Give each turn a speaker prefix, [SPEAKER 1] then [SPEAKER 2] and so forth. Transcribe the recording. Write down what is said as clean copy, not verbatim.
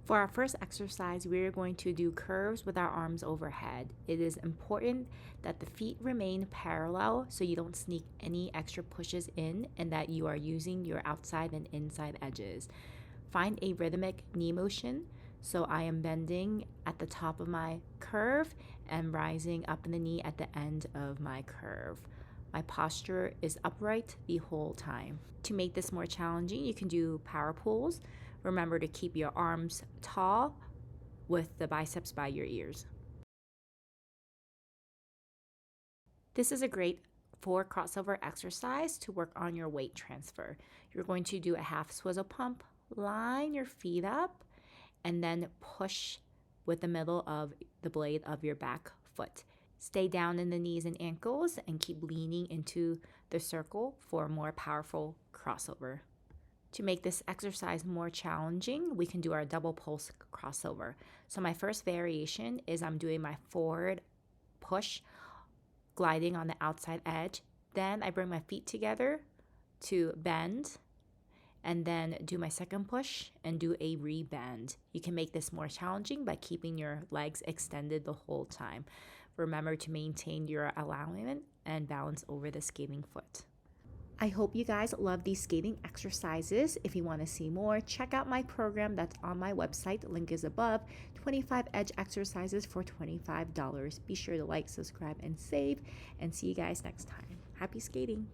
[SPEAKER 1] For our first exercise, we are going to do curves with our arms overhead. It is important that the feet remain parallel so you don't sneak any extra pushes in and that you are using your outside and inside edges. Find a rhythmic knee motion. So I am bending at the top of my curve and rising up in the knee at the end of my curve. My posture is upright the whole time. To make this more challenging, you can do power pulls. Remember to keep your arms tall with the biceps by your ears. This is a great crossover exercise to work on your weight transfer. You're going to do a half swivel pump, line your feet up, and then push with the middle of the blade of your back foot. Stay down in the knees and ankles and keep leaning into the circle for a more powerful crossover. To make this exercise more challenging, we can do our double pulse crossover. So my first variation is I'm doing my forward push, gliding on the outside edge. Then I bring my feet together to bend, and then do my second push and do a rebend. You can make this more challenging by keeping your legs extended the whole time. Remember to maintain your alignment and balance over the skating foot. I hope you guys love these skating exercises. If you want to see more, check out my program that's on my website. Link is above. 25 edge exercises for $25. Be sure to like, subscribe, and save. And see you guys next time. Happy skating!